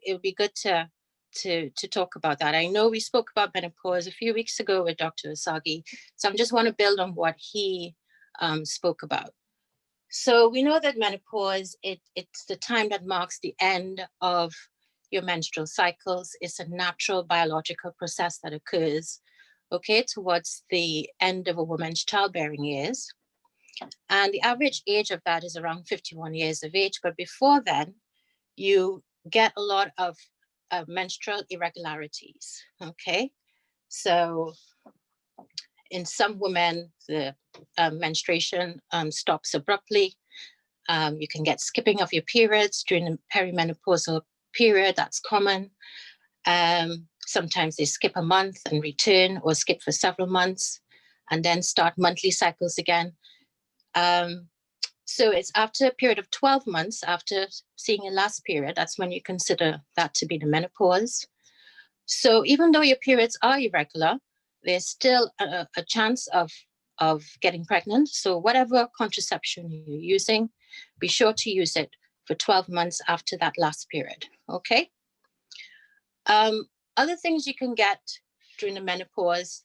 it would be good to talk about that. I know we spoke about menopause a few weeks ago with Dr. Asagi, so I just want to build on what he spoke about. So we know that menopause, it's the time that marks the end of your menstrual cycles. It's a natural biological process that occurs, okay, towards the end of a woman's childbearing years. And the average age of that is around 51 years of age. But before then, you get a lot of menstrual irregularities, okay? So in some women, the menstruation stops abruptly. You can get skipping of your periods during the perimenopausal period. That's common. Sometimes they skip a month and return, or skip for several months and then start monthly cycles again. So it's after a period of 12 months after seeing your last period, that's when you consider that to be the menopause. So even though your periods are irregular, there's still a chance of getting pregnant. So whatever contraception you're using, be sure to use it for 12 months after that last period, okay? Other things you can get during the menopause,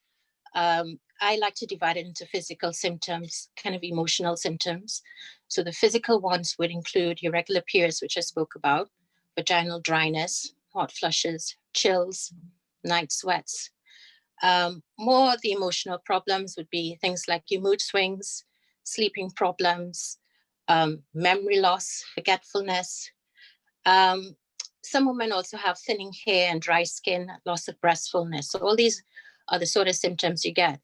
I like to divide it into physical symptoms, kind of emotional symptoms. So the physical ones would include irregular periods, which I spoke about, vaginal dryness, hot flushes, chills, night sweats. More the emotional problems would be things like your mood swings, sleeping problems, memory loss, forgetfulness. Some women also have thinning hair and dry skin, loss of breastfulness. So all these are the sort of symptoms you get.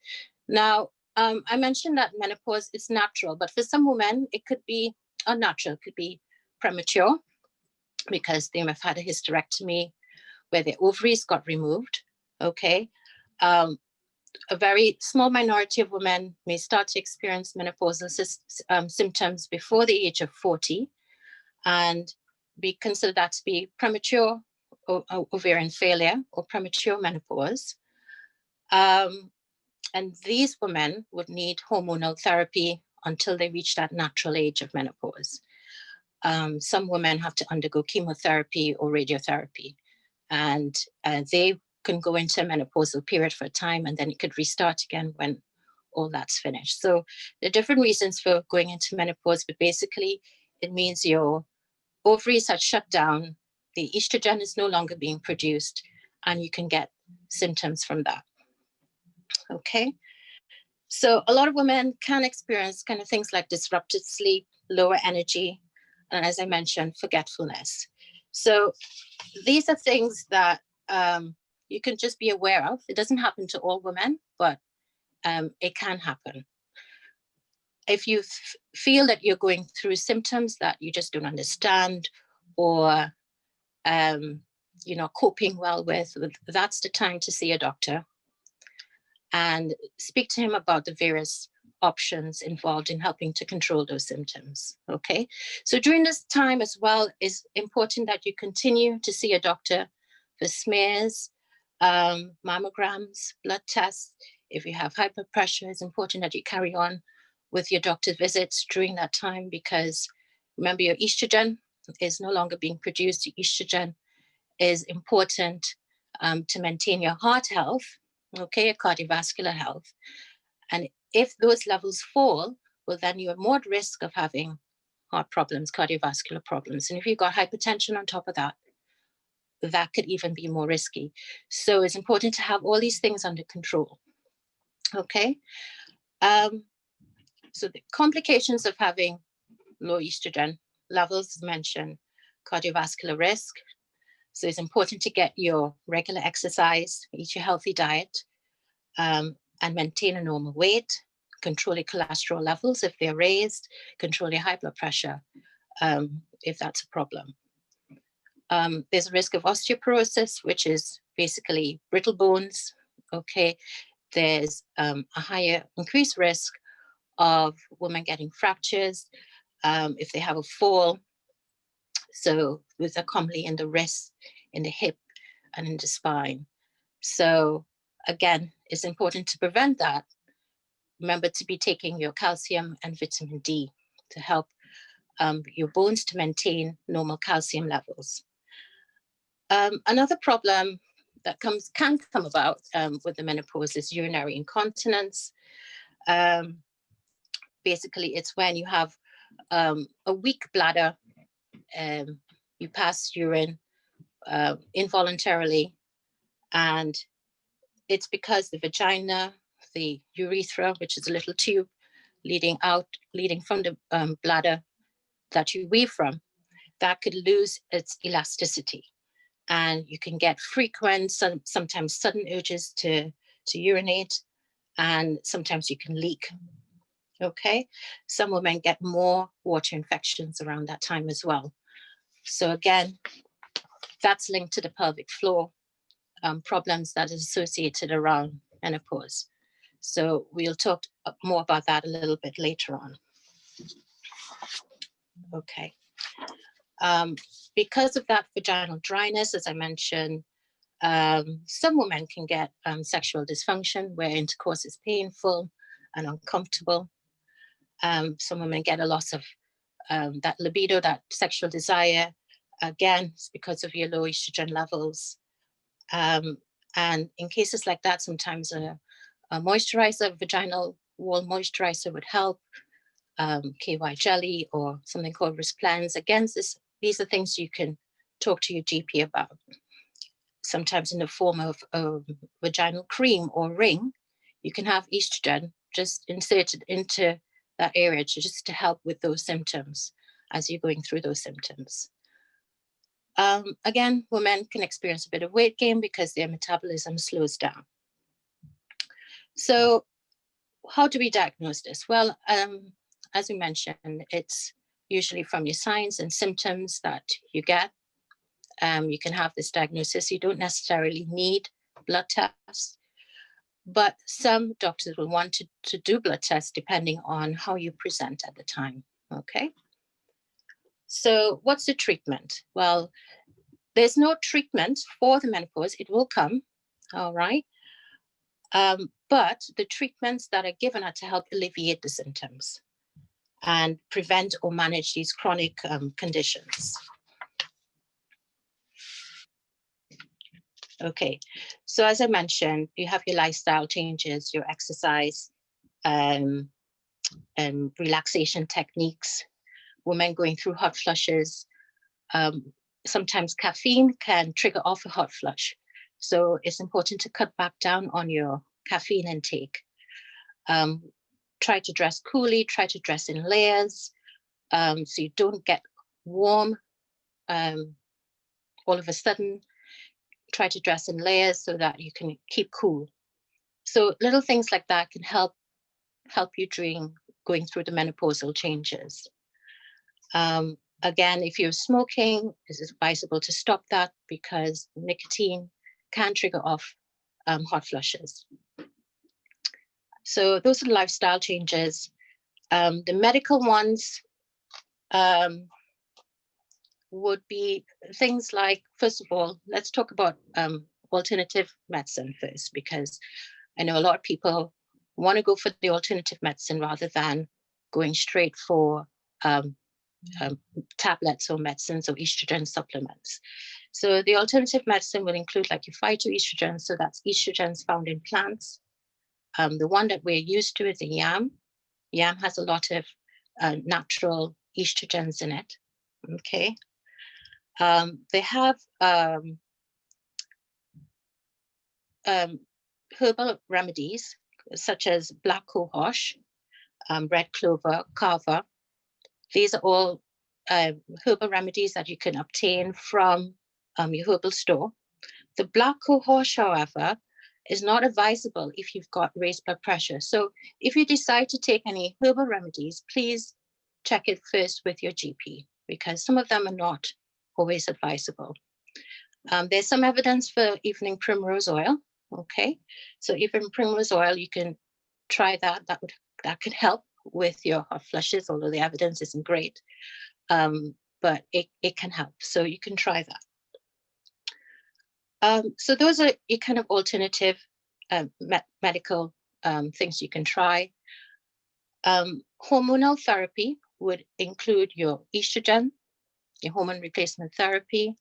Now, I mentioned that menopause is natural, but for some women, it could be unnatural, it could be premature because they may have had a hysterectomy where their ovaries got removed, okay? A very small minority of women may start to experience menopausal symptoms before the age of 40 and be considered that to be premature ovarian failure or premature menopause. And these women would need hormonal therapy until they reach that natural age of menopause. Some women have to undergo chemotherapy or radiotherapy, and they can go into a menopausal period for a time, and then it could restart again when all that's finished. So there are different reasons for going into menopause, but basically it means your ovaries have shut down, the estrogen is no longer being produced, and you can get symptoms from that. Okay. So a lot of women can experience kind of things like disrupted sleep, lower energy, and as I mentioned, forgetfulness. So these are things that you can just be aware of. It doesn't happen to all women, but it can happen. If you feel that you're going through symptoms that you just don't understand or you're not coping well with, that's the time to see a doctor and speak to him about the various options involved in helping to control those symptoms, okay? So during this time as well, it's important that you continue to see a doctor for smears, mammograms, blood tests. If you have high blood pressure, it's important that you carry on with your doctor visits during that time because remember your estrogen is no longer being produced. Your estrogen is important to maintain your heart health, okay, your cardiovascular health. And if those levels fall, well, then you're more at risk of having heart problems, cardiovascular problems. And if you've got hypertension on top of that, that could even be more risky. So it's important to have all these things under control, okay? So the complications of having low estrogen levels, as mentioned, cardiovascular risk. So it's important to get your regular exercise, eat your healthy diet, and maintain a normal weight, control your cholesterol levels if they're raised, control your high blood pressure if that's a problem. There's a risk of osteoporosis, which is basically brittle bones, okay? There's a higher increased risk of women getting fractures if they have a fall. So those are commonly in the wrist, in the hip, and in the spine. So again, it's important to prevent that. Remember to be taking your calcium and vitamin D to help your bones to maintain normal calcium levels. Another problem that can come about with the menopause is urinary incontinence. Basically, it's when you have a weak bladder, you pass urine involuntarily, and it's because the vagina, the urethra, which is a little tube leading from the bladder that you wee from, that could lose its elasticity. And you can get frequent, sometimes sudden urges to urinate, and sometimes you can leak. Okay, some women get more water infections around that time as well. So again, that's linked to the pelvic floor problems that is associated around menopause. So we'll talk more about that a little bit later on. Okay. Because of that vaginal dryness, as I mentioned, some women can get sexual dysfunction where intercourse is painful and uncomfortable. Some women get a loss of that libido, that sexual desire. Again, it's because of your low estrogen levels. And in cases like that, sometimes a moisturizer, vaginal wall moisturizer would help, KY jelly or something called Risplens. Again, these are things you can talk to your GP about. Sometimes in the form of a vaginal cream or ring, you can have estrogen just inserted into that area just to help with those symptoms as you're going through those symptoms. Again, women can experience a bit of weight gain because their metabolism slows down. So how do we diagnose this? Well, as we mentioned, it's usually from your signs and symptoms that you get. You can have this diagnosis. You don't necessarily need blood tests, but some doctors will want to do blood tests depending on how you present at the time, okay? So what's the treatment? Well, there's no treatment for the menopause. It will come, all right? But the treatments that are given are to help alleviate the symptoms and prevent or manage these chronic conditions. Okay, so as I mentioned, you have your lifestyle changes, your exercise, and relaxation techniques, women going through hot flushes. Sometimes caffeine can trigger off a hot flush. So it's important to cut back down on your caffeine intake. Try to dress coolly, try to dress in layers, so you don't get warm all of a sudden. Try to dress in layers so that you can keep cool. So little things like that can help you during going through the menopausal changes. Again, if you're smoking, it's advisable to stop that because nicotine can trigger off hot flushes. So those are the lifestyle changes. The medical ones would be things like, first of all, let's talk about alternative medicine first, because I know a lot of people want to go for the alternative medicine rather than going straight for tablets or medicines or estrogen supplements. So the alternative medicine will include like your phytoestrogens, so that's estrogens found in plants. The one that we're used to is the yam. Yam has a lot of natural estrogens in it, okay? They have herbal remedies such as black cohosh, red clover, kava. These are all herbal remedies that you can obtain from your herbal store. The black cohosh, however, is not advisable if you've got raised blood pressure. So if you decide to take any herbal remedies, please check it first with your GP, because some of them are not always advisable. There's some evidence for evening primrose oil. Okay, so evening primrose oil, you can try that. That could help with your hot flushes, although the evidence isn't great, but it can help. So you can try that. So those are your kind of alternative medical things you can try. Hormonal therapy would include your estrogen, your hormone replacement therapy.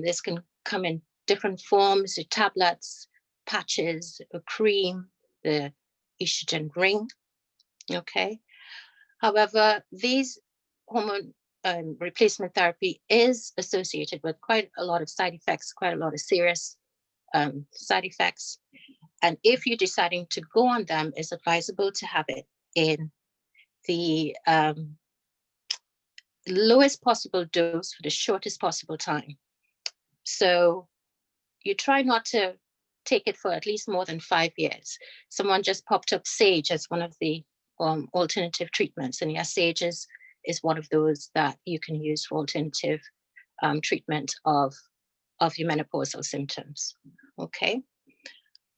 This can come in different forms, the tablets, patches, a cream, the estrogen ring, okay? However, these hormone replacement therapy is associated with quite a lot of side effects, quite a lot of serious side effects. And if you're deciding to go on them, it's advisable to have it in the lowest possible dose for the shortest possible time. So you try not to take it for at least more than 5 years. Someone just popped up sage as one of the alternative treatments, and yes, sage is one of those that you can use for alternative treatment of your menopausal symptoms. Okay.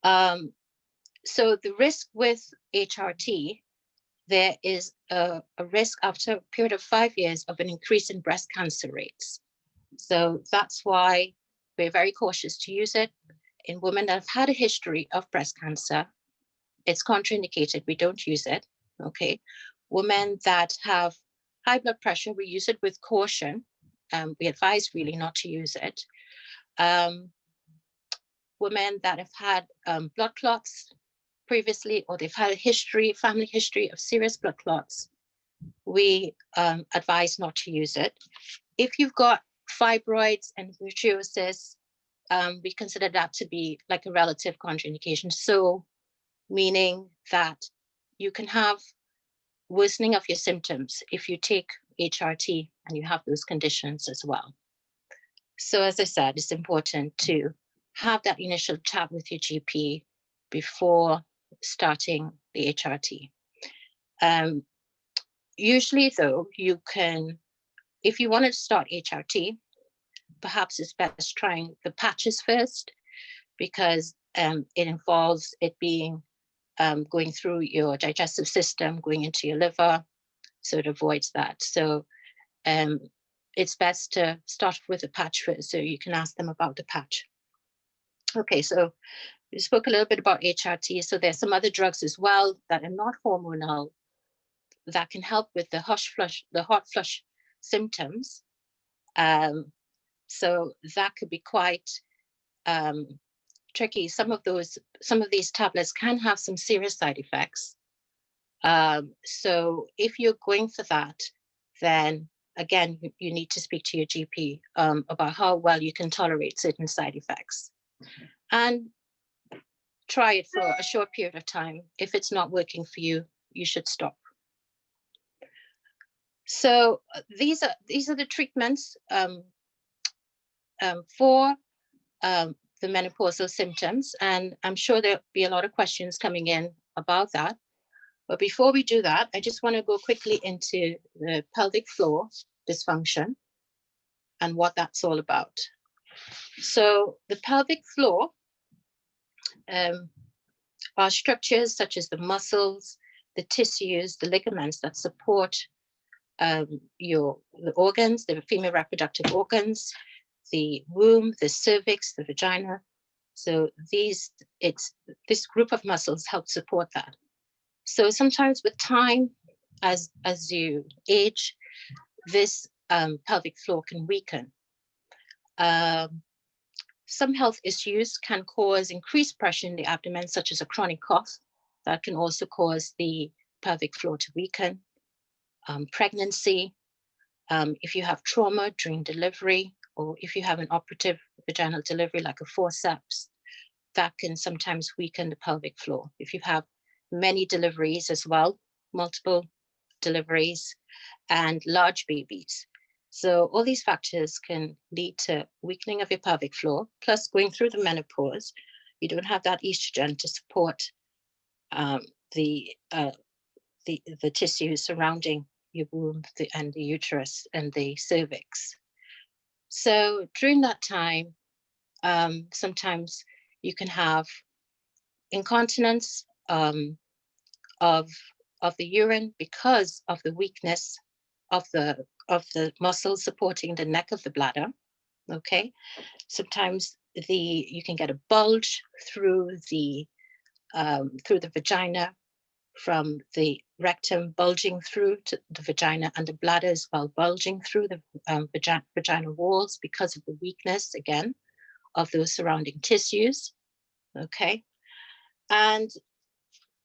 So the risk with HRT, there is a risk after a period of 5 years of an increase in breast cancer rates. So that's why we're very cautious to use it in women that have had a history of breast cancer. It's contraindicated, we don't use it, okay? Women that have high blood pressure, we use it with caution. We advise really not to use it. Women that have had blood clots previously, or they've had a history, family history of serious blood clots, we advise not to use it. If you've got fibroids and endometriosis, we consider that to be like a relative contraindication. So meaning that you can have worsening of your symptoms if you take HRT and you have those conditions as well. So as I said, it's important to have that initial chat with your GP before starting the HRT. Usually though, you can, if you wanted to start HRT, perhaps it's best trying the patches first, because it involves it being going through your digestive system, going into your liver, so it avoids that. So it's best to start with a patch first, so you can ask them about the patch. Okay, so we spoke a little bit about HRT. So there's some other drugs as well that are not hormonal that can help with the hot flush symptoms. So that could be quite tricky. Some of these tablets can have some serious side effects. So if you're going for that, then again, you need to speak to your GP about how well you can tolerate certain side effects, and try it for a short period of time. If it's not working for you, you should stop. So these are the treatments for the menopausal symptoms, and I'm sure there'll be a lot of questions coming in about that. But before we do that, I just want to go quickly into the pelvic floor dysfunction and what that's all about. So the pelvic floor are structures such as the muscles, the tissues, the ligaments that support the organs, the female reproductive organs, the womb, the cervix, the vagina. So this group of muscles help support that. So sometimes with time, as you age, this pelvic floor can weaken. Some health issues can cause increased pressure in the abdomen, such as a chronic cough. That can also cause the pelvic floor to weaken. Pregnancy, if you have trauma during delivery, or if you have an operative vaginal delivery like a forceps, that can sometimes weaken the pelvic floor. If you have many deliveries as well, multiple deliveries, and large babies. So all these factors can lead to weakening of your pelvic floor, plus going through the menopause, you don't have that estrogen to support the tissue surrounding your womb and the uterus and the cervix. So during that time, sometimes you can have incontinence of the urine because of the weakness of the muscles supporting the neck of the bladder. Okay, sometimes you can get a bulge through the vagina, from the rectum bulging through to the vagina, and the bladder as well bulging through the vaginal walls because of the weakness, again, of those surrounding tissues. Okay. And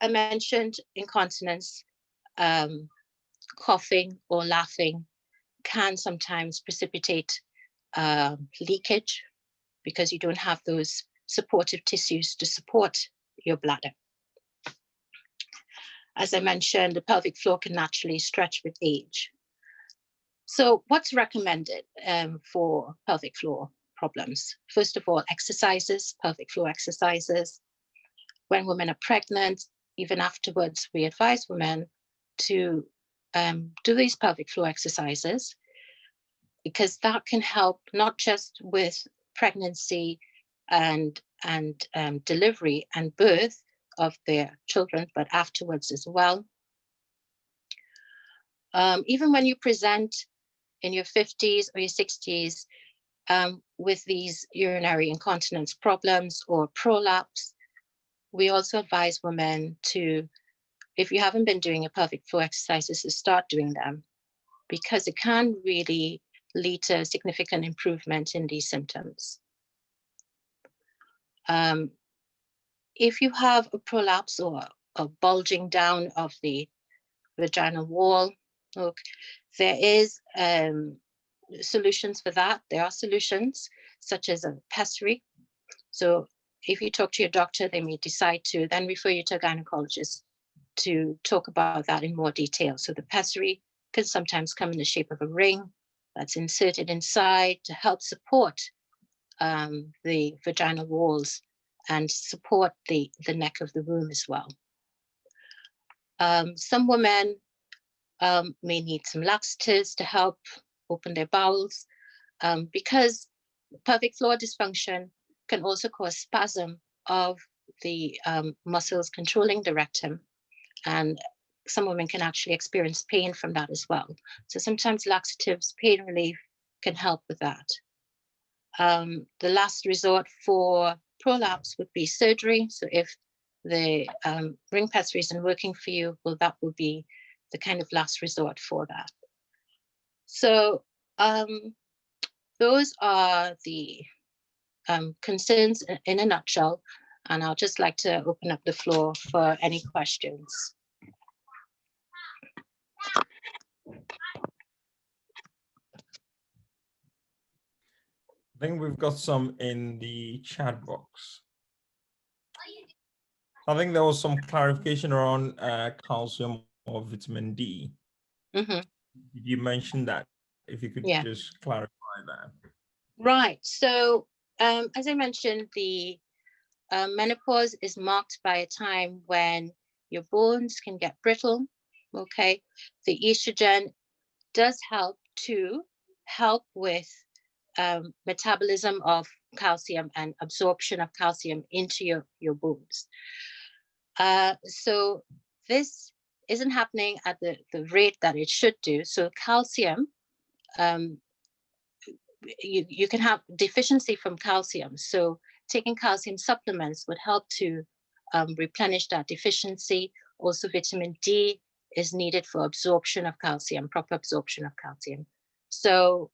I mentioned incontinence, coughing or laughing can sometimes precipitate leakage because you don't have those supportive tissues to support your bladder. As I mentioned, the pelvic floor can naturally stretch with age. So what's recommended for pelvic floor problems? First of all, exercises, pelvic floor exercises. When women are pregnant, even afterwards, we advise women to do these pelvic floor exercises, because that can help not just with pregnancy and delivery and birth of their children, but afterwards as well. Even when you present in your 50s or your 60s with these urinary incontinence problems or prolapse, we also advise women to, if you haven't been doing a pelvic floor exercises, to start doing them, because it can really lead to significant improvement in these symptoms. If you have a prolapse or a bulging down of the vaginal wall, okay, there is solutions for that. There are solutions such as a pessary. So if you talk to your doctor, they may decide to then refer you to a gynecologist to talk about that in more detail. So the pessary can sometimes come in the shape of a ring that's inserted inside to help support the vaginal walls and support the neck of the womb as well. Some women may need some laxatives to help open their bowels, because pelvic floor dysfunction can also cause spasm of the muscles controlling the rectum, and some women can actually experience pain from that as well. So sometimes laxatives, pain relief, can help with that. The last resort for prolapse would be surgery. So if the ring pessary isn't working for you, well, that would be the kind of last resort for that. So those are the concerns in a nutshell, and I'll just like to open up the floor for any questions. I think we've got some in the chat box. I think there was some clarification around calcium or vitamin D. Mm-hmm. Did you mention that? If you could just clarify that. Right. So as I mentioned, the menopause is marked by a time when your bones can get brittle. Okay. The estrogen does help with metabolism of calcium and absorption of calcium into your bones. So this isn't happening at the rate that it should do. So calcium, you can have deficiency from calcium. So taking calcium supplements would help to replenish that deficiency. Also, vitamin D is needed for absorption of calcium, proper absorption of calcium. So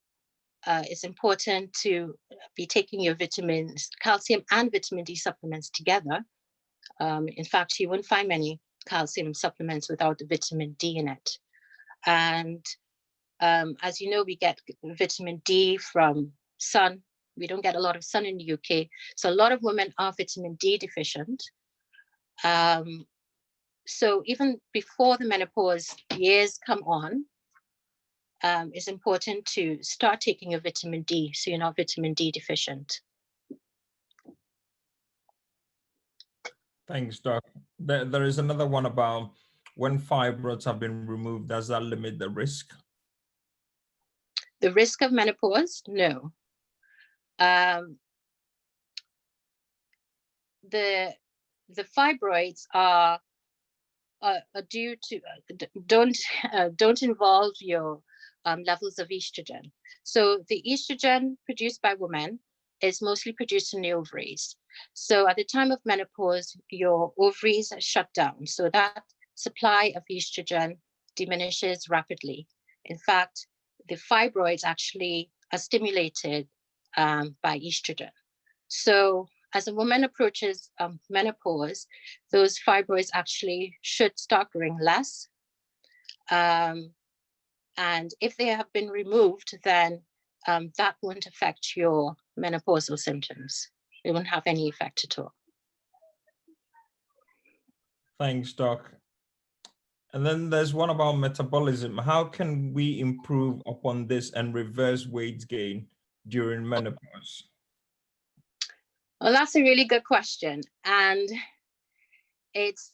it's important to be taking your vitamins, calcium and vitamin D supplements together. In fact, you won't find many calcium supplements without the vitamin D in it. And as you know, we get vitamin D from sun. We don't get a lot of sun in the UK. So a lot of women are vitamin D deficient. So even before the menopause years come on, it's important to start taking your vitamin D so you're not vitamin D deficient. Thanks, Doc. There is another one about when fibroids have been removed, does that limit the risk? The risk of menopause? No. The fibroids are due to don't involve your levels of estrogen. So the estrogen produced by women is mostly produced in the ovaries. So at the time of menopause, your ovaries are shut down. So that supply of estrogen diminishes rapidly. In fact, the fibroids actually are stimulated by estrogen. So as a woman approaches menopause, those fibroids actually should start growing less. And if they have been removed, then that won't affect your menopausal symptoms. It won't have any effect at all. Thanks, Doc. And then there's one about metabolism. How can we improve upon this and reverse weight gain during menopause? Well, that's a really good question. And it's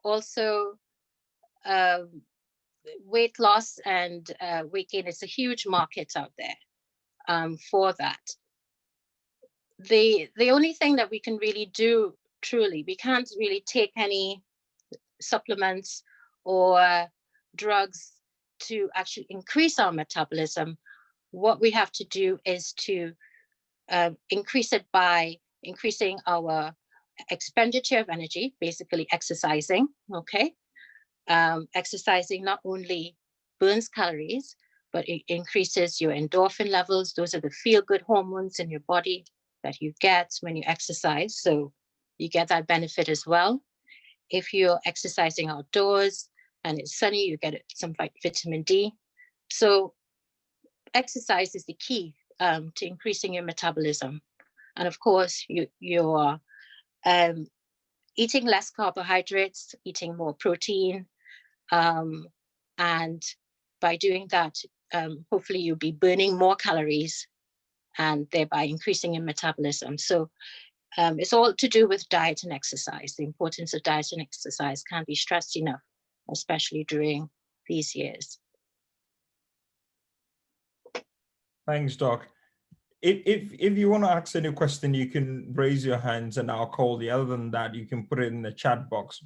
also weight loss and weight gain. It's a huge market out there for that. The only thing that we can really do, truly, we can't really take any supplements or drugs to actually increase our metabolism. What we have to do is to increase it by increasing our expenditure of energy, basically exercising, okay? Exercising not only burns calories, but it increases your endorphin levels. Those are the feel-good hormones in your body that you get when you exercise. So you get that benefit as well. If you're exercising outdoors and it's sunny, you get some vitamin D. So exercise is the key to increasing your metabolism. And of course, you're eating less carbohydrates, eating more protein. And by doing that, hopefully you'll be burning more calories and thereby increasing your metabolism. So it's all to do with diet and exercise. The importance of diet and exercise can't be stressed enough, especially during these years. Thanks, Doc. If you want to ask any question, you can raise your hands and I'll call you. Other than that, you can put it in the chat box.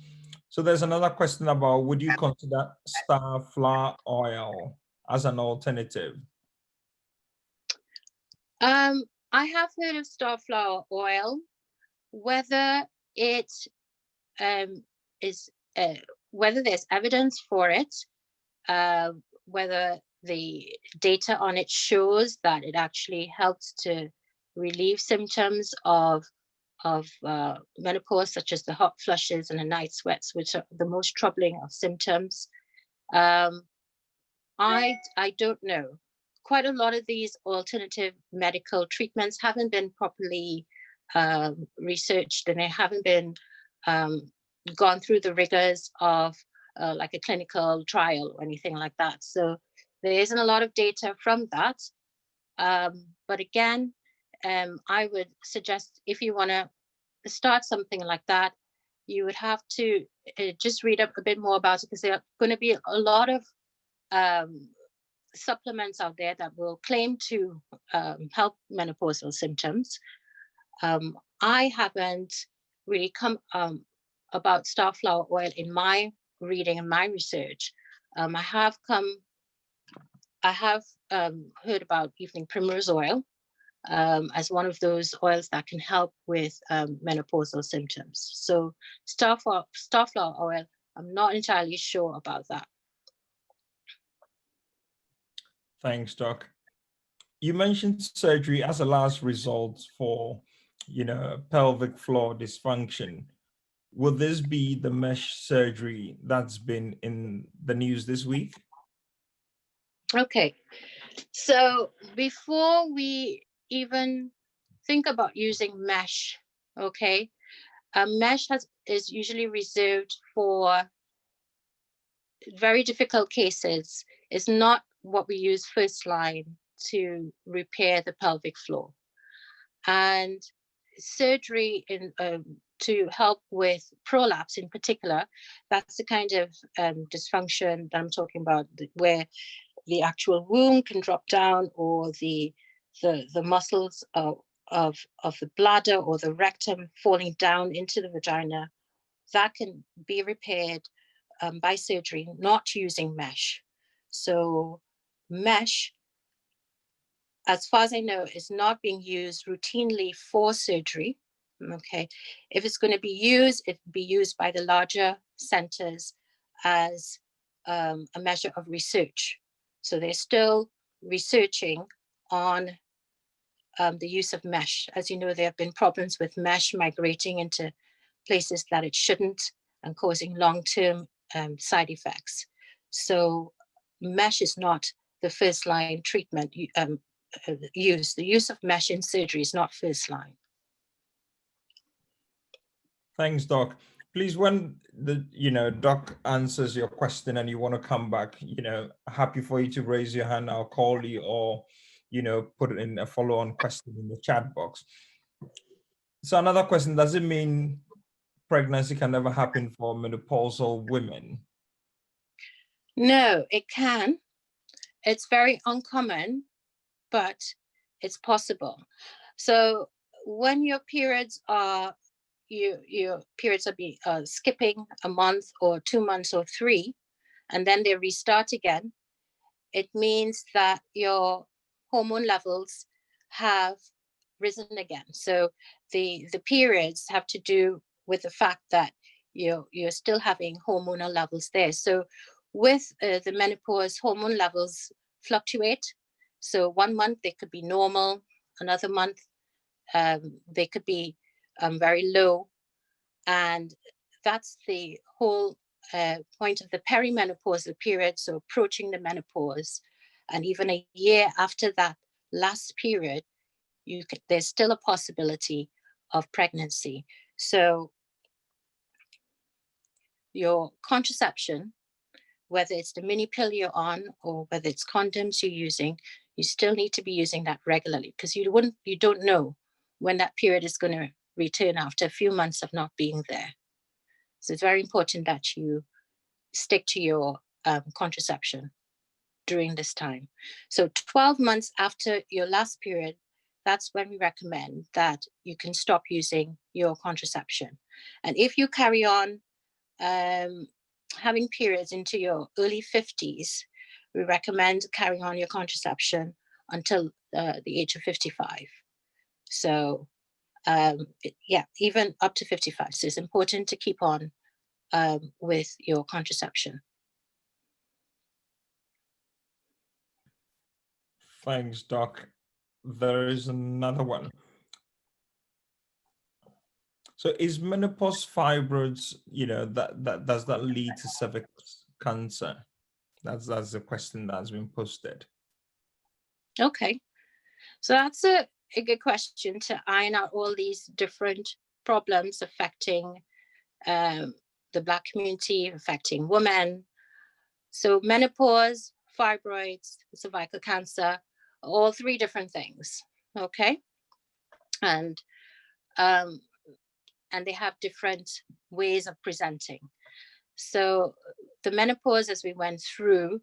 So there's another question about, would you consider star flower oil as an alternative? I have heard of star flower oil. Whether it is whether there's evidence for it, whether the data on it shows that it actually helps to relieve symptoms of menopause, such as the hot flushes and the night sweats, which are the most troubling of symptoms. I don't know. Quite a lot of these alternative medical treatments haven't been properly researched, and they haven't been gone through the rigors of like a clinical trial or anything like that. So there isn't a lot of data from that. But again, I would suggest, if you want to start something like that, you would have to just read up a bit more about it, because there are going to be a lot of supplements out there that will claim to help menopausal symptoms. I haven't really come about star flower oil in my reading and my research. I have heard about evening primrose oil as one of those oils that can help with menopausal symptoms. So star flower oil, I'm not entirely sure about that. Thanks, Doc. You mentioned surgery as a last resort for, pelvic floor dysfunction. Will this be the mesh surgery that's been in the news this week? Okay, so before we even think about using mesh, okay, mesh is usually reserved for very difficult cases. It's not what we use first line to repair the pelvic floor. And surgery to help with prolapse in particular, that's the kind of dysfunction that I'm talking about, where the actual womb can drop down, or the muscles of the bladder or the rectum falling down into the vagina. That can be repaired by surgery, not using mesh. So mesh, as far as I know, is not being used routinely for surgery. Okay, if it's going to be used, it be used by the larger centers as a measure of research. So they're still researching on the use of mesh. As you know, there have been problems with mesh migrating into places that it shouldn't and causing long-term side effects. So mesh is not the first line treatment use. The use of mesh in surgery is not first line. Thanks, Doc. Please, when Doc answers your question and you want to come back, happy for you to raise your hand. I'll call you, or put it in a follow-on question in the chat box. So another question: does it mean pregnancy can never happen for menopausal women? No, it can. It's very uncommon, but it's possible. So when your periods are your periods are skipping a month or 2 months or 3, and then they restart again, it means that your hormone levels have risen again. So the periods have to do with the fact that you're still having hormonal levels there. So with the menopause, hormone levels fluctuate. So 1 month they could be normal, another month they could be very low. And that's the whole point of the perimenopausal period, so approaching the menopause. And even a year after that last period, there's still a possibility of pregnancy. So your contraception, whether it's the mini pill you're on or whether it's condoms you're using, you still need to be using that regularly, because you don't know when that period is going to return after a few months of not being there. So it's very important that you stick to your contraception during this time. So 12 months after your last period, that's when we recommend that you can stop using your contraception. And if you carry on having periods into your early 50s, we recommend carrying on your contraception until the age of 55. So even up to 55. So it's important to keep on with your contraception. Thanks, Doc. There is another one. So is menopause fibroids, does that lead to cervix cancer? That's the question that's been posted. Okay, so that's a good question to iron out all these different problems affecting the Black community, affecting women. So menopause, fibroids, cervical cancer, all 3 different things, okay? And they have different ways of presenting. So the menopause, as we went through,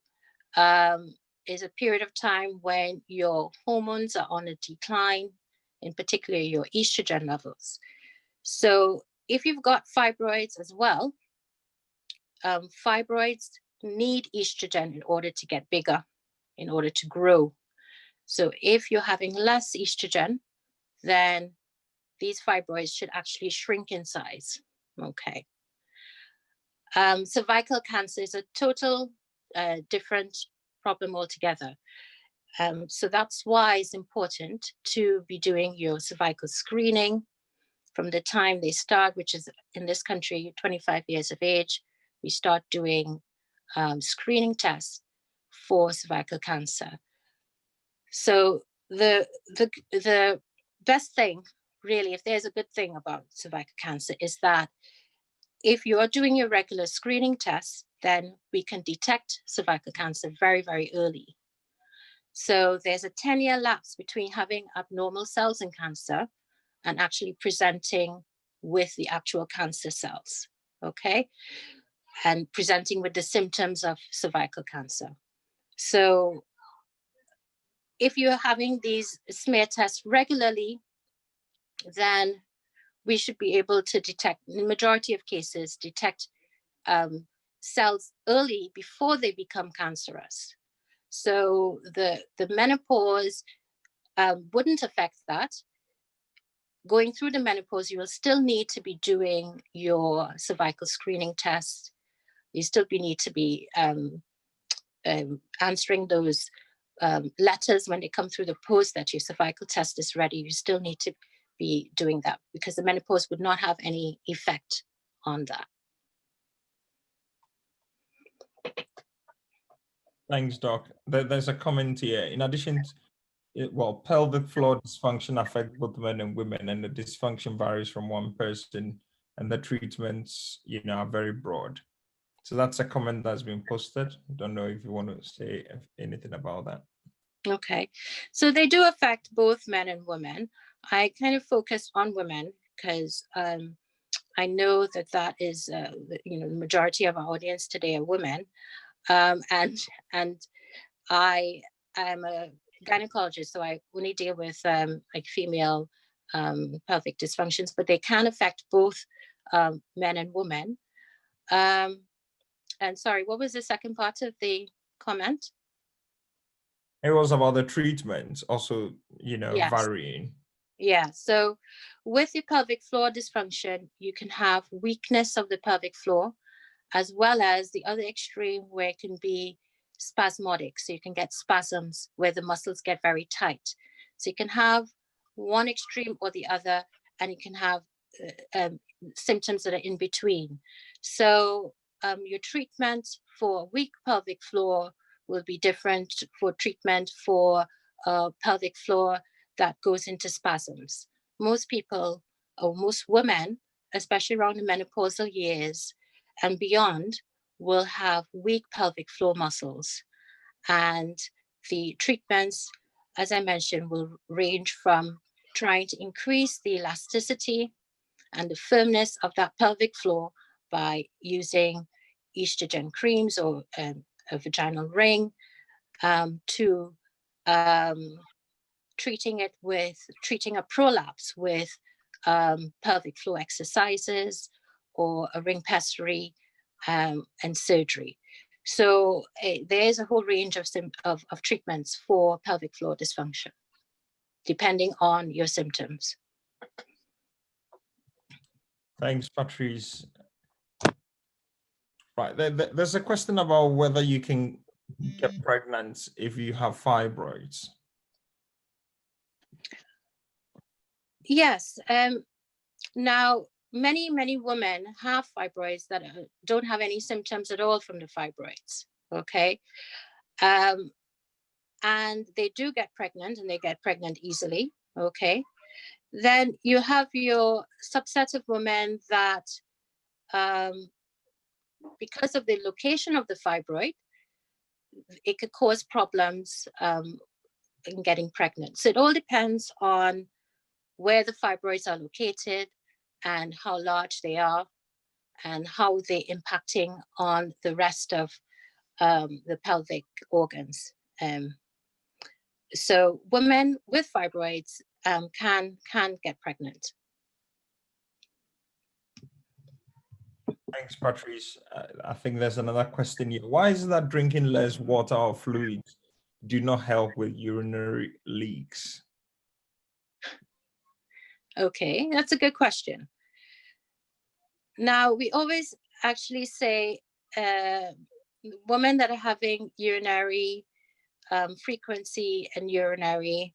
is a period of time when your hormones are on a decline, in particular your estrogen levels. So if you've got fibroids as well, fibroids need estrogen in order to get bigger, in order to grow. So if you're having less estrogen, then these fibroids should actually shrink in size. Okay. Cervical cancer is a total different problem altogether. So that's why it's important to be doing your cervical screening from the time they start, which is in this country, 25 years of age. We start doing screening tests for cervical cancer. So the best thing, really, if there's a good thing about cervical cancer, is that if you are doing your regular screening tests, then we can detect cervical cancer very, very early. So there's a 10-year lapse between having abnormal cells in cancer and actually presenting with the actual cancer cells, okay? And presenting with the symptoms of cervical cancer. So if you're having these smear tests regularly, then we should be able to detect, in the majority of cases, detect cells early before they become cancerous. So the menopause wouldn't affect that. Going through the menopause, you will still need to be doing your cervical screening tests You still need to be answering those letters when they come through the post that your cervical test is ready. You still need to be doing that because the menopause would not have any effect on that. Thanks, Doc. There's a comment here. In addition, well, pelvic floor dysfunction affects both men and women, and the dysfunction varies from one person, and the treatments, are very broad. So that's a comment that's been posted. I don't know if you want to say anything about that. Okay, so they do affect both men and women. I kind of focus on women because I know that is, the majority of our audience today are women, and I am a gynecologist, so I only deal with like female pelvic dysfunctions, but they can affect both men and women. And sorry, what was the second part of the comment? It was about the treatments also, Yes. varying. Yeah, so with your pelvic floor dysfunction, you can have weakness of the pelvic floor, as well as the other extreme where it can be spasmodic. So you can get spasms where the muscles get very tight. So you can have one extreme or the other, and you can have symptoms that are in between. So your treatment for weak pelvic floor will be different for treatment for pelvic floor that goes into spasms. Most people, or most women, especially around the menopausal years and beyond, will have weak pelvic floor muscles. And the treatments, as I mentioned, will range from trying to increase the elasticity and the firmness of that pelvic floor by using estrogen creams or a vaginal ring, to treating a prolapse with pelvic floor exercises or a ring pessary and surgery. So there's a whole range of treatments for pelvic floor dysfunction, depending on your symptoms. Thanks, Patrice. Right, there's a question about whether you can get pregnant if you have fibroids. Yes. Now, many women have fibroids that don't have any symptoms at all from the fibroids. Okay. And they do get pregnant, and they get pregnant easily. Okay. Then you have your subset of women that, because of the location of the fibroid, it could cause problems in getting pregnant. So it all depends on where the fibroids are located and how large they are and how they're impacting on the rest of the pelvic organs. So women with fibroids can get pregnant. Thanks, Patrice. I think there's another question here. Why is it that drinking less water or fluids do not help with urinary leaks? Okay, that's a good question. Now, we always actually say women that are having urinary frequency and urinary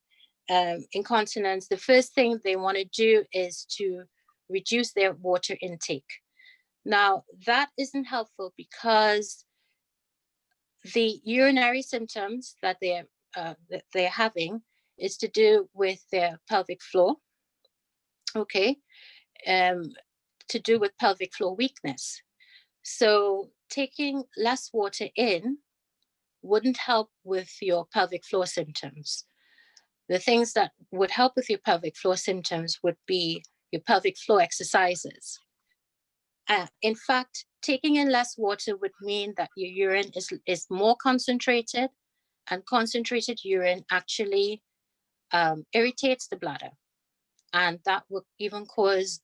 incontinence, the first thing they want to do is to reduce their water intake. Now, that isn't helpful because the urinary symptoms that they're having is to do with their pelvic floor, okay, to do with pelvic floor weakness. So taking less water in wouldn't help with your pelvic floor symptoms. The things that would help with your pelvic floor symptoms would be your pelvic floor exercises. In fact, taking in less water would mean that your urine is more concentrated, and concentrated urine actually irritates the bladder, and that would even cause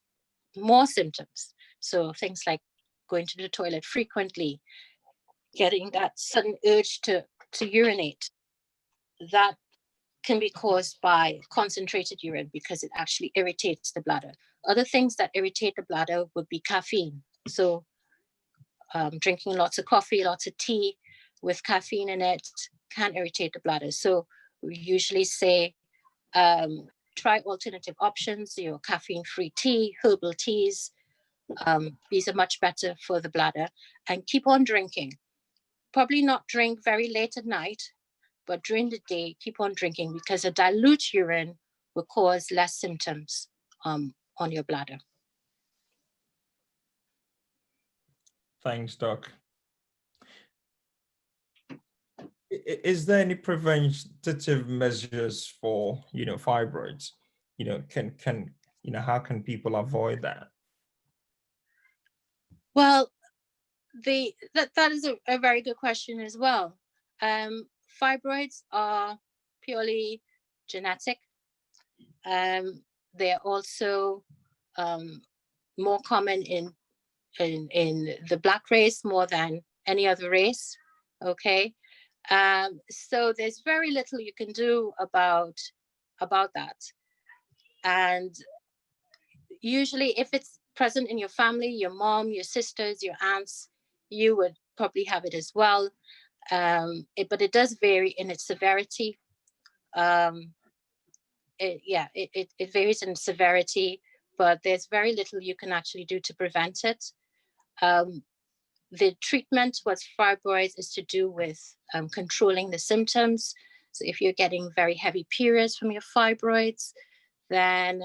more symptoms. So things like going to the toilet frequently, getting that sudden urge to urinate, that can be caused by concentrated urine because it actually irritates the bladder. Other things that irritate the bladder would be caffeine. So drinking lots of coffee, lots of tea with caffeine in it can irritate the bladder. So we usually say, try alternative options, your caffeine-free tea, herbal teas. These are much better for the bladder, and keep on drinking. Probably not drink very late at night, but during the day, keep on drinking, because a dilute urine will cause less symptoms on your bladder. Thanks, Doc. Is there any preventative measures for, fibroids? How can people avoid that? Well, that is a very good question as well. Fibroids are purely genetic. They're also more common in the Black race more than any other race. Okay, so there's very little you can do about that. And usually, if it's present in your family, your mom, your sisters, your aunts, you would probably have it as well. But it does vary in its severity. It varies in severity, but there's very little you can actually do to prevent it. The treatment with fibroids is to do with controlling the symptoms. So if you're getting very heavy periods from your fibroids, then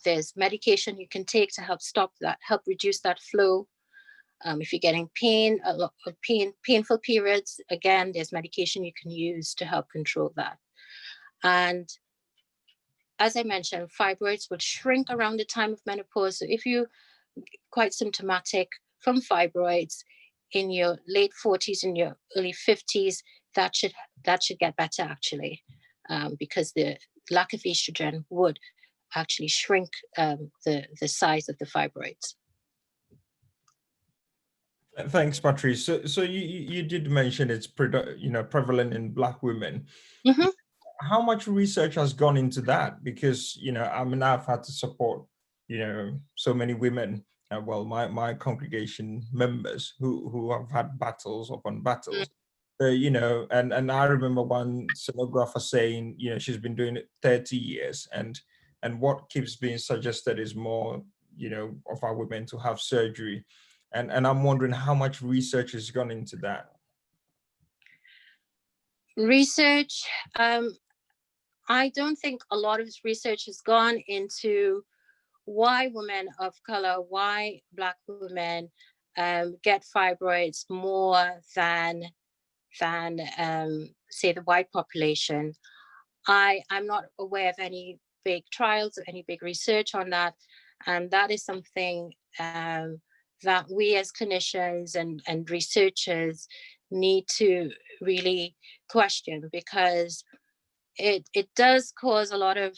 there's medication you can take to help stop that, help reduce that flow. If you're getting pain, a lot of painful periods, again, there's medication you can use to help control that. And as I mentioned, fibroids will shrink around the time of menopause. So if you're quite symptomatic from fibroids in your late 40s and your early 50s, that should get better actually, because the lack of estrogen would actually shrink the size of the fibroids. Thanks, Patrice. So you did mention it's prevalent in Black women. Mm-hmm. How much research has gone into that? Because I've had to support so many women. My congregation members who have had battles upon battles. And I remember one sonographer saying, she's been doing it 30 years, and what keeps being suggested is more, of our women to have surgery. And I'm wondering how much research has gone into that. Research, I don't think a lot of research has gone into why women of color, why Black women get fibroids more than say the white population. I'm not aware of any big trials or any big research on that. And that is something that we as clinicians and researchers need to really question, because it does cause a lot of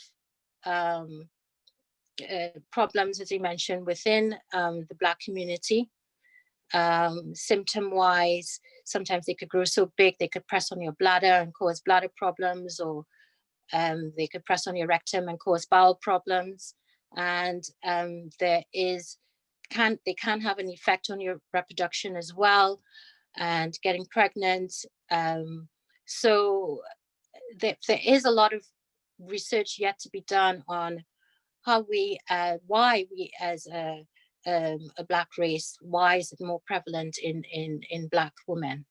problems, as you mentioned, within the Black community. Symptom-wise, sometimes they could grow so big they could press on your bladder and cause bladder problems, or they could press on your rectum and cause bowel problems. And they can have an effect on your reproduction as well, and getting pregnant. So there is a lot of research yet to be done on how why we as a Black race, why is it more prevalent in Black women?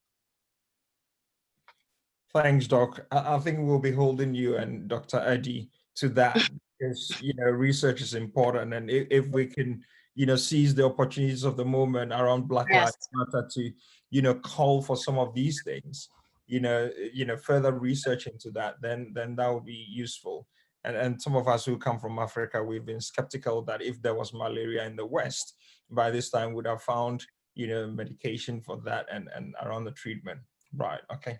Thanks, Doc. I think we'll be holding you and Dr. Eddie to that, because research is important, and if we can seize the opportunities of the moment around Black Yes. Lives Matter to call for some of these things, further research into that, then that would be useful. And some of us who come from Africa, we've been skeptical that if there was malaria in the West, by this time would have found medication for that and around the treatment. Right. Okay.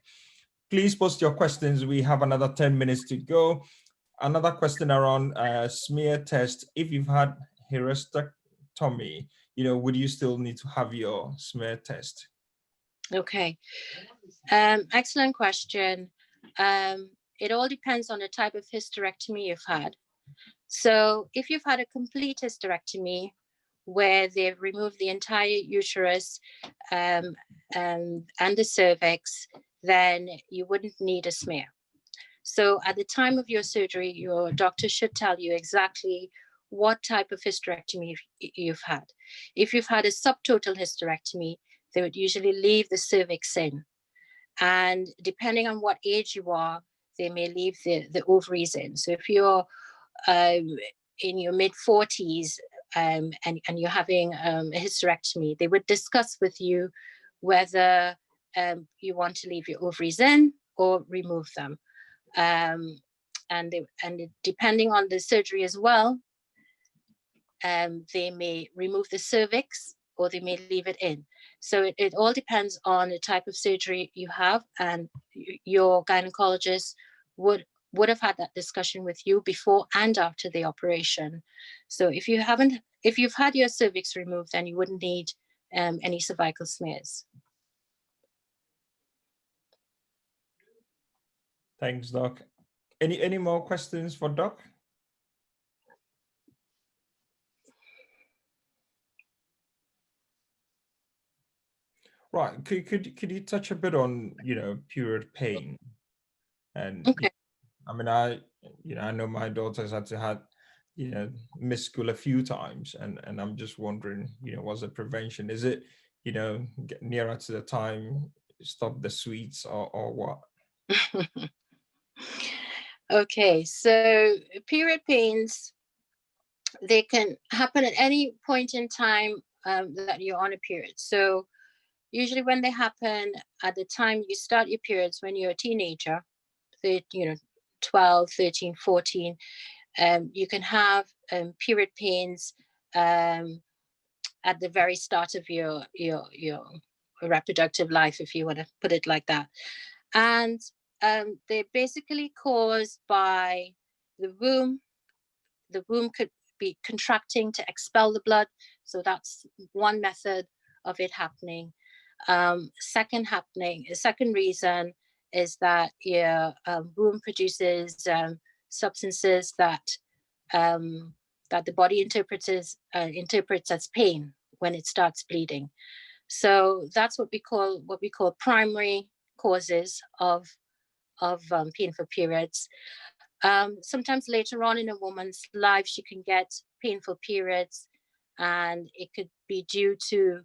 Please post your questions. We have another 10 minutes to go. Another question around smear test. If you've had hysterectomy, would you still need to have your smear test? Okay. Excellent question. It all depends on the type of hysterectomy you've had. So if you've had a complete hysterectomy, where they've removed the entire uterus and the cervix, then you wouldn't need a smear. So at the time of your surgery, your doctor should tell you exactly what type of hysterectomy you've had. If you've had a subtotal hysterectomy, they would usually leave the cervix in. And depending on what age you are, they may leave the ovaries in. So if you're in your mid-40s and you're having a hysterectomy, they would discuss with you whether you want to leave your ovaries in or remove them. And depending on the surgery as well, they may remove the cervix or they may leave it in. So it all depends on the type of surgery you have, and your gynecologist would have had that discussion with you before and after the operation. So if you've had your cervix removed, then you wouldn't need any cervical smears. Thanks, Doc. Any more questions for Doc? Right. Could you touch a bit on, period pain? And Okay. I mean, I know my daughters had to have, miss school a few times, and I'm just wondering, what's the prevention? Is it, get nearer to the time, stop the sweets, or what? Okay, so period pains, they can happen at any point in time that you're on a period. So usually when they happen at the time you start your periods, when you're a teenager, 12, 13, 14, you can have period pains at the very start of your reproductive life, if you want to put it like that. And they're basically caused by the womb. The womb could be contracting to expel the blood. So that's one method of it happening. Second reason is that your womb produces substances that the body interprets as pain when it starts bleeding. So that's what we call primary causes of painful periods. Sometimes later on in a woman's life, she can get painful periods, and it could be due to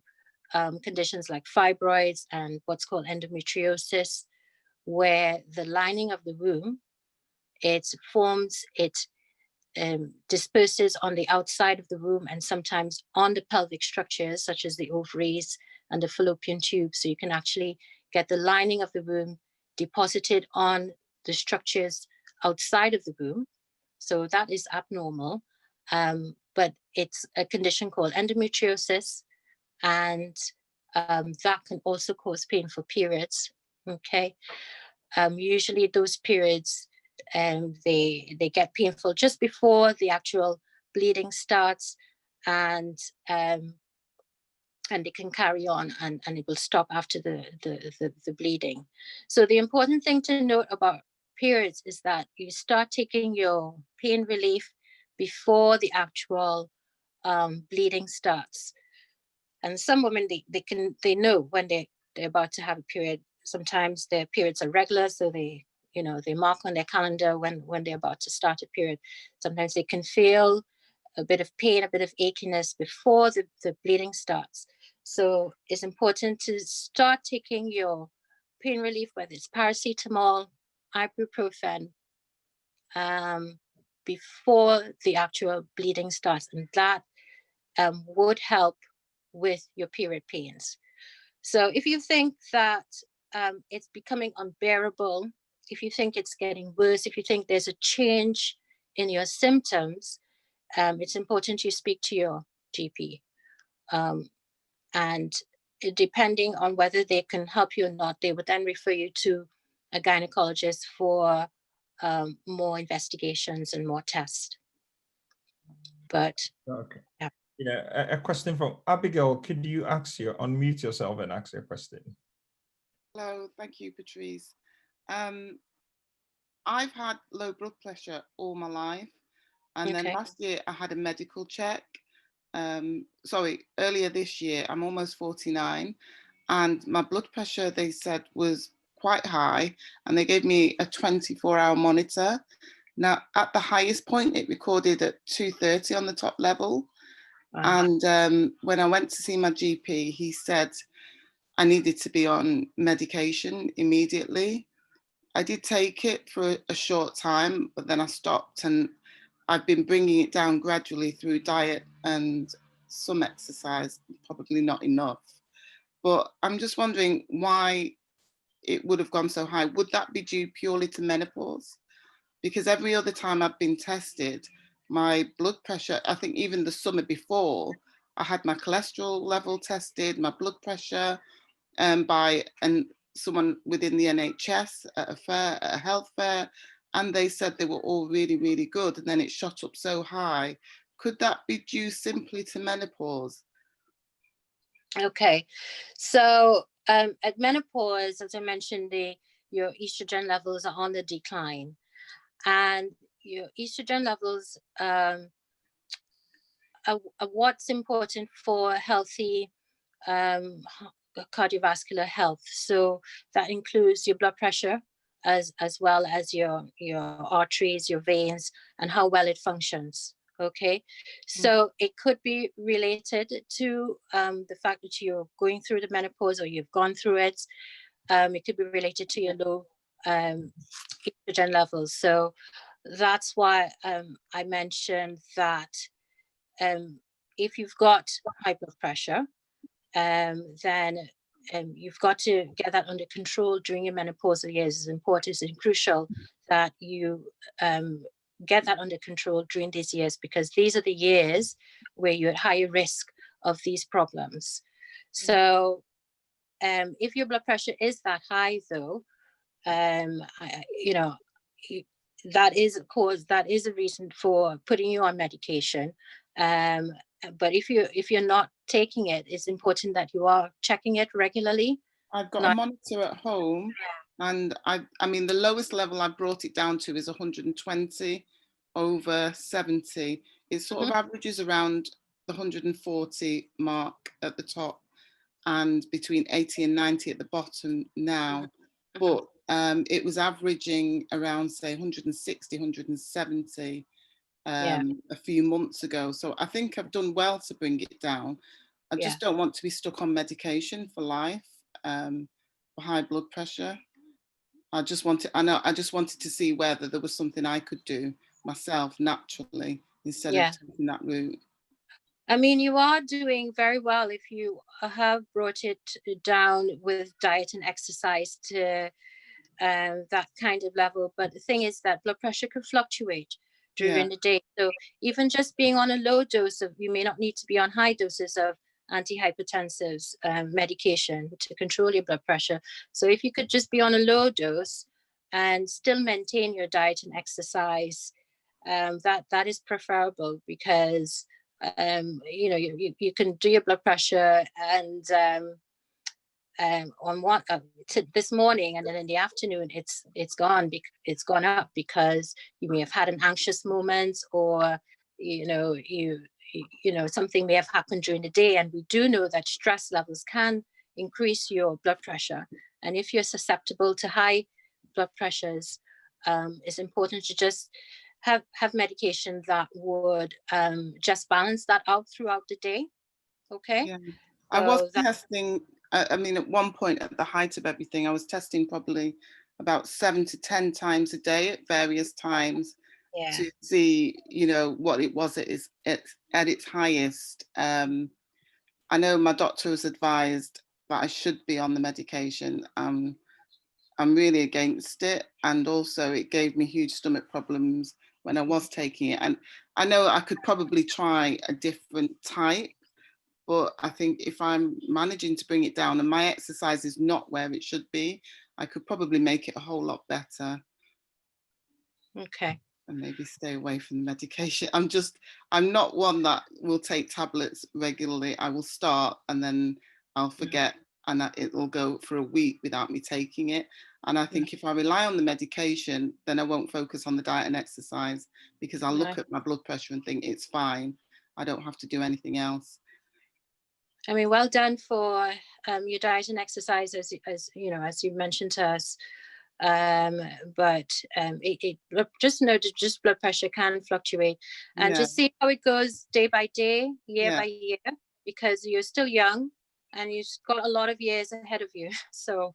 conditions like fibroids and what's called endometriosis, where the lining of the womb, it disperses on the outside of the womb and sometimes on the pelvic structures, such as the ovaries and the fallopian tube. So you can actually get the lining of the womb deposited on the structures outside of the womb. So that is abnormal. But it's a condition called endometriosis, and that can also cause painful periods. Okay. Usually those periods, they get painful just before the actual bleeding starts, and they can carry on, and it will stop after the bleeding. So the important thing to note about periods is that you start taking your pain relief before the actual bleeding starts. And some women, they know when they're about to have a period. Sometimes their periods are regular, so they mark on their calendar when they're about to start a period. Sometimes they can feel a bit of pain, a bit of achiness before the bleeding starts. So it's important to start taking your pain relief, whether it's paracetamol, ibuprofen, before the actual bleeding starts, and that would help with your period pains. So if you think that it's becoming unbearable, if you think it's getting worse, if you think there's a change in your symptoms, it's important you speak to your GP. And depending on whether they can help you or not, they would then refer you to a gynecologist for more investigations and more tests. But Okay. yeah. A question from Abigail. Could you unmute yourself and ask your question? Hello, thank you, Patrice. I've had low blood pressure all my life, and then last year I had a medical check, earlier this year, I'm almost 49, and my blood pressure, they said, was quite high, and they gave me a 24-hour monitor. Now, at the highest point, it recorded at 230 on the top level. Wow. And when I went to see my GP, he said I needed to be on medication immediately. I did take it for a short time, but then I stopped, and I've been bringing it down gradually through diet and some exercise, probably not enough. But I'm just wondering why it would have gone so high. Would that be due purely to menopause? Because every other time I've been tested, my blood pressure, I think even the summer before, I had my cholesterol level tested, my blood pressure, by someone within the NHS at a fair, at a health fair, and they said they were all really, really good, and then it shot up so high. Could that be due simply to menopause? Okay, so at menopause, as I mentioned, your estrogen levels are on the decline, and your estrogen levels are what's important for healthy cardiovascular health. So that includes your blood pressure, as well as your arteries, your veins, and how well it functions. Okay, so it could be related to the fact that you're going through the menopause, or you've gone through it. It could be related to your low estrogen levels. So that's why I mentioned that if you've got high blood pressure, then you've got to get that under control during your menopausal years. It's important and crucial that you get that under control during these years, because these are the years where you're at higher risk of these problems. So if your blood pressure is that high, though, you know, that is a reason for putting you on medication. But if you're not taking it, it's important that you are checking it regularly. I've got a monitor at home, and I mean, the lowest level I brought it down to is 120 over 70. It sort of averages around the 140 mark at the top, and between 80 and 90 at the bottom now. But it was averaging around, say, 160, 170 a few months ago. So I think I've done well to bring it down. I just don't want to be stuck on medication for life for high blood pressure. I just wanted to see whether there was something I could do myself naturally instead of taking that route. I mean, you are doing very well if you have brought it down with diet and exercise to that kind of level. But the thing is that blood pressure can fluctuate during the day. So even just being on a low dose of, you may not need to be on high doses of antihypertensives medication to control your blood pressure. So if you could just be on a low dose and still maintain your diet and exercise, that is preferable, because you know, you can do your blood pressure, and on one this morning, and then in the afternoon it's gone up because you may have had an anxious moment, or you know something may have happened during the day. And we do know that stress levels can increase your blood pressure, and if you're susceptible to high blood pressures, it's important to just have medication that would just balance that out throughout the day. Okay. Yeah. I was testing, I mean, at one point at the height of everything, I was testing probably about 7 to 10 times a day at various times to see, you know, what it was at its highest. I know my doctor has advised that I should be on the medication. I'm really against it. And also it gave me huge stomach problems when I was taking it. And I know I could probably try a different type, but I think if I'm managing to bring it down and my exercise is not where it should be, I could probably make it a whole lot better. Okay. And maybe stay away from the medication. I'm not one that will take tablets regularly. I will start and then I'll forget, and it will go for a week without me taking it. And I think if I rely on the medication, then I won't focus on the diet and exercise, because I'll look at my blood pressure and think it's fine. I don't have to do anything else. I mean, well done for your diet and exercise, as you know, as you mentioned to us. But just know that just blood pressure can fluctuate, and just see how it goes day by day, year by year, because you're still young and you've got a lot of years ahead of you. So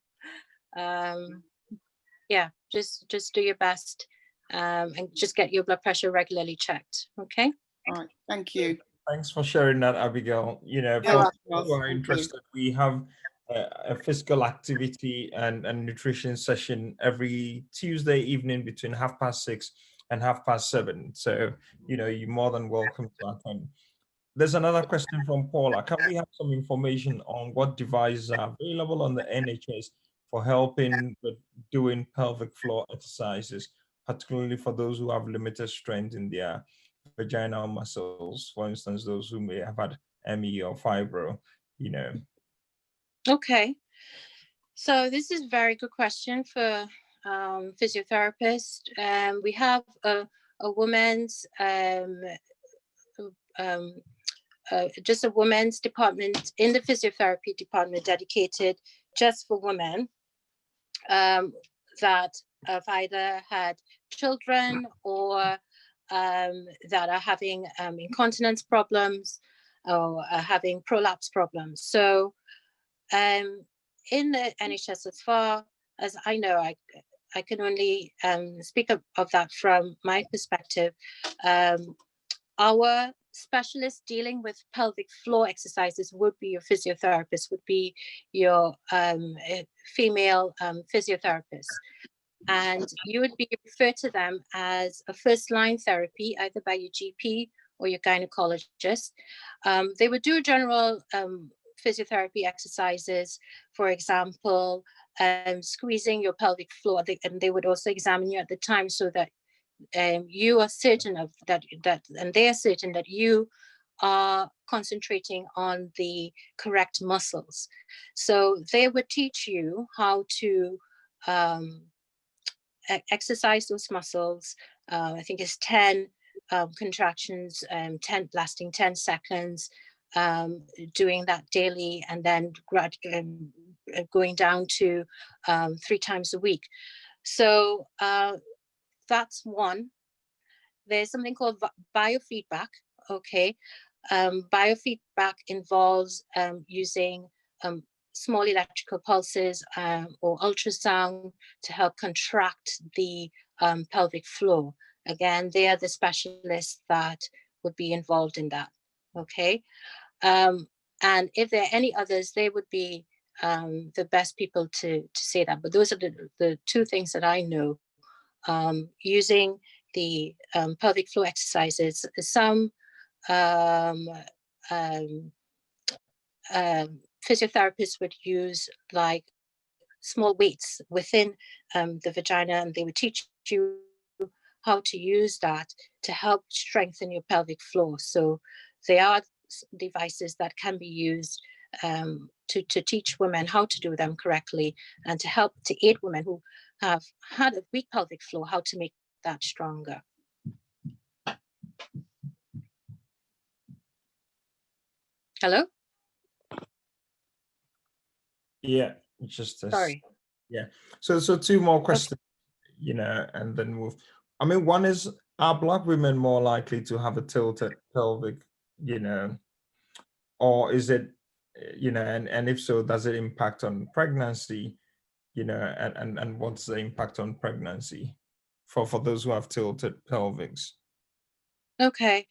yeah, just do your best, and just get your blood pressure regularly checked. Okay. All right, thank you. Thanks for sharing that, Abigail. You know, Yeah, for people who are interested, we have a physical activity and nutrition session every Tuesday evening between 6:30 and 7:30. So, you know, you're more than welcome to attend. There's another question from Paula. Can we have some information on what devices are available on the NHS for helping with doing pelvic floor exercises, particularly for those who have limited strength in their vaginal muscles, for instance, those who may have had ME or fibro, you know? Okay. So this is a very good question for physiotherapist. We have a woman's just a women's department in the physiotherapy department dedicated just for women that have either had children or that are having incontinence problems or are having prolapse problems. So in the NHS, as far as I know, I can only speak of that from my perspective. Our specialist dealing with pelvic floor exercises would be your physiotherapist, would be your female physiotherapist. And you would be referred to them as a first-line therapy, either by your GP or your gynecologist. They would do general physiotherapy exercises, for example, squeezing your pelvic floor, and they would also examine you at the time so that you are certain of that, and they are certain that you are concentrating on the correct muscles. So they would teach you how to exercise those muscles. I think it's 10 contractions, 10 lasting 10 seconds, doing that daily, and then going down to 3 times a week. So that's one. There's something called biofeedback. Okay. Biofeedback involves using small electrical pulses or ultrasound to help contract the pelvic floor. Again, they are the specialists that would be involved in that. Okay. And if there are any others, they would be the best people to say that. But those are the 2 things that I know. Using the pelvic floor exercises, some physiotherapists would use like small weights within the vagina, and they would teach you how to use that to help strengthen your pelvic floor. So they are devices that can be used to teach women how to do them correctly, and to help to aid women who have had a weak pelvic floor, how to make that stronger. Hello? Yeah, just as, Sorry. yeah. So 2 more questions, you know, and then move. I mean, one is, are Black women more likely to have a tilted pelvic, you know, or is it, you know, and if so, does it impact on pregnancy, you know, and what's the impact on pregnancy for those who have tilted pelvics? Okay.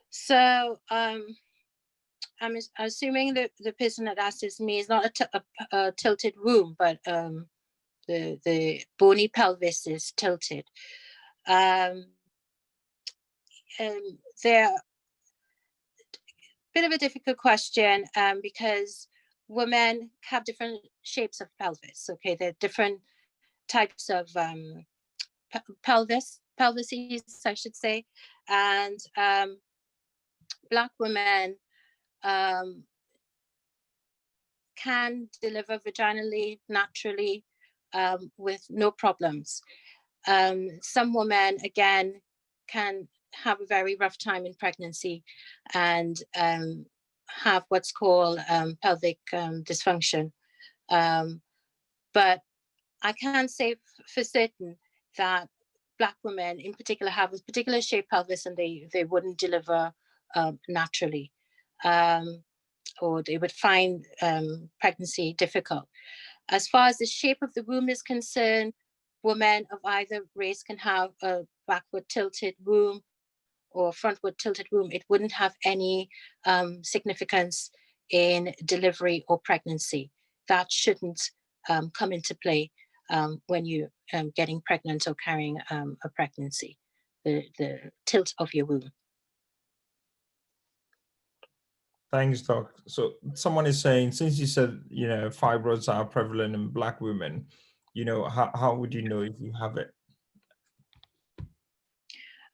So I'm assuming that the person that asked this me is not a tilted womb, but the bony pelvis is tilted. They're a bit of a difficult question because women have different shapes of pelvis. Okay, there are different types of pelvises, I should say, and Black women can deliver vaginally naturally with no problems. Some women, again, can have a very rough time in pregnancy and have what's called pelvic dysfunction. But I can't say for certain that Black women in particular have a particular shaped pelvis and they wouldn't deliver naturally, or they would find pregnancy difficult. As far as the shape of the womb is concerned, women of either race can have a backward tilted womb or frontward tilted womb. It wouldn't have any significance in delivery or pregnancy. That shouldn't come into play when you're getting pregnant or carrying a pregnancy, the tilt of your womb. Thanks, Doc. So someone is saying, since you said, fibroids are prevalent in Black women, how would you know if you have it?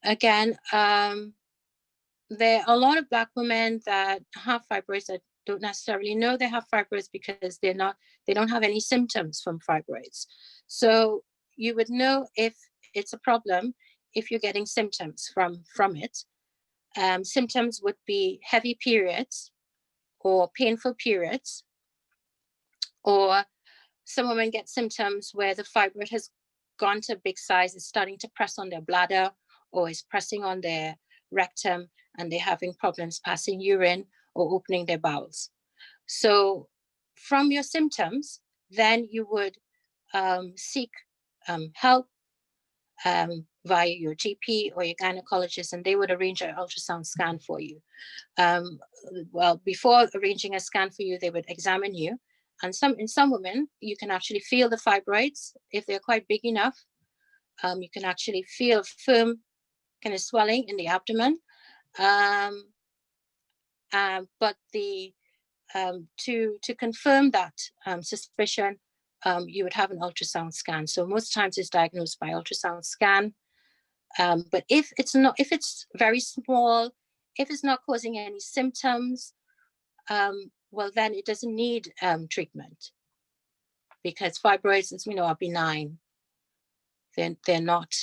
Again, there are a lot of Black women that have fibroids that don't necessarily know they have fibroids because they don't have any symptoms from fibroids. So you would know if it's a problem if you're getting symptoms from it. Symptoms would be heavy periods or painful periods, or some women get symptoms where the fibroid has gone to a big size, it's starting to press on their bladder or is pressing on their rectum, and they're having problems passing urine or opening their bowels. So from your symptoms, then you would seek help via your GP or your gynecologist, and they would arrange an ultrasound scan for you. Well, before arranging a scan for you, they would examine you. And in some women, you can actually feel the fibroids. If they're quite big enough, you can actually feel firm kind of swelling in the abdomen. But to confirm that suspicion, you would have an ultrasound scan. So most times it's diagnosed by ultrasound scan. But if it's very small, if it's not causing any symptoms, well, then it doesn't need treatment, because fibroids, as we know, are benign. They're not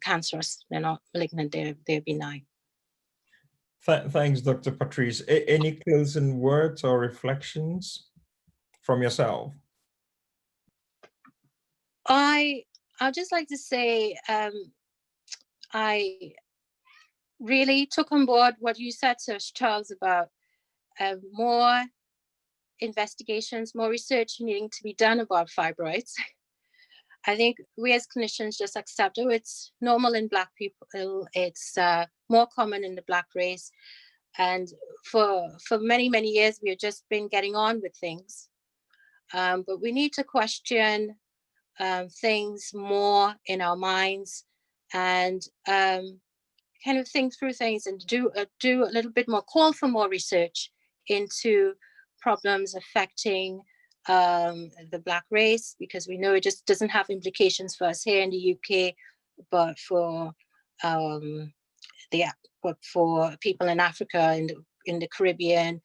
cancerous. They're not malignant. They're benign. Thanks, Dr. Patrice. Any closing words or reflections from yourself? I'd just like to say I really took on board what you said, Sir Charles, about more investigations, more research needing to be done about fibroids. I think we as clinicians just accept, it's normal in Black people, it's more common in the Black race. And for many, many years, we have just been getting on with things. But we need to question things more in our minds and kind of think through things and do a little bit more, call for more research into problems affecting the Black race, because we know it just doesn't have implications for us here in the UK, but for people in Africa and in the Caribbean,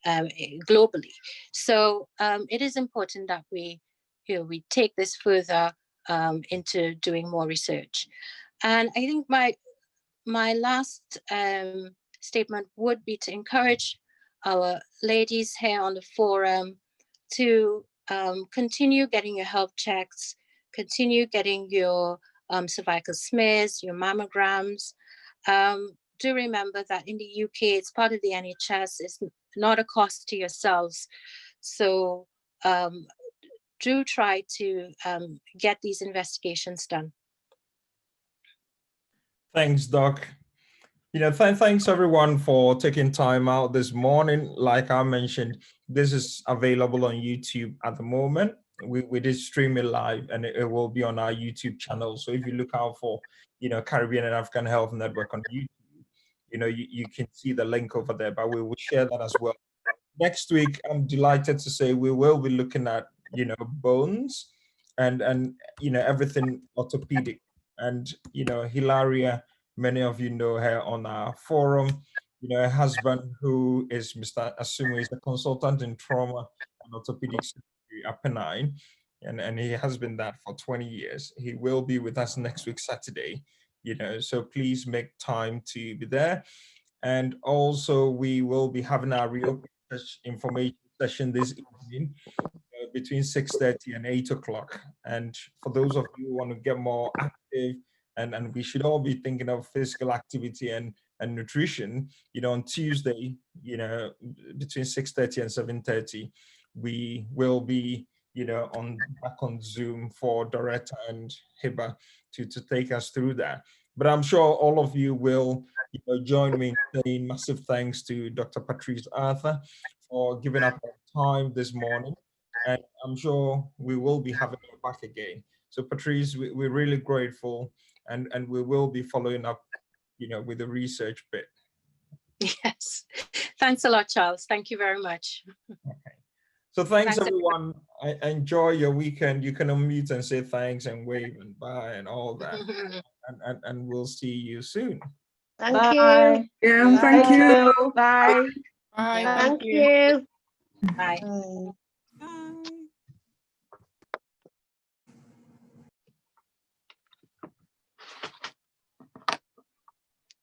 globally. So it is important that we take this further into doing more research. And I think my last statement would be to encourage our ladies here on the forum to continue getting your health checks, continue getting your cervical smears, your mammograms. Do remember that in the UK, it's part of the NHS, it's not a cost to yourselves. So do try to get these investigations done. Thanks, Doc. Thanks everyone for taking time out this morning. Like I mentioned, this is available on YouTube at the moment. We did stream it live, and it will be on our YouTube channel. So if you look out for, Caribbean and African Health Network on YouTube, you can see the link over there, but we will share that as well. Next week, I'm delighted to say we will be looking at, bones and everything orthopedic. And, Hilaria, many of you know her on our forum, her husband, who is Mr. Asumu, is a consultant in trauma and orthopedic surgery at Penine. And he has been that for 20 years. He will be with us next week, Saturday, so please make time to be there. And also we will be having our real information session this evening between 6:30 and 8 o'clock. And for those of you who want to get more active, and we should all be thinking of physical activity and nutrition, on Tuesday, between 6:30 and 7:30, we will be, back on Zoom for Doretta and Hiba to take us through that. But I'm sure all of you will join me in saying massive thanks to Dr. Patrice Arthur for giving up her time this morning. And I'm sure we will be having you back again. So Patrice, we're really grateful, and we will be following up, with the research bit. Yes. Thanks a lot, Charles. Thank you very much. Okay. So thanks everyone. I enjoy your weekend. You can unmute and say thanks and wave and bye and all that. and we'll see you soon. Thank you. Yeah, thank you. Bye. Bye. Yeah. Thank you. Bye. Bye.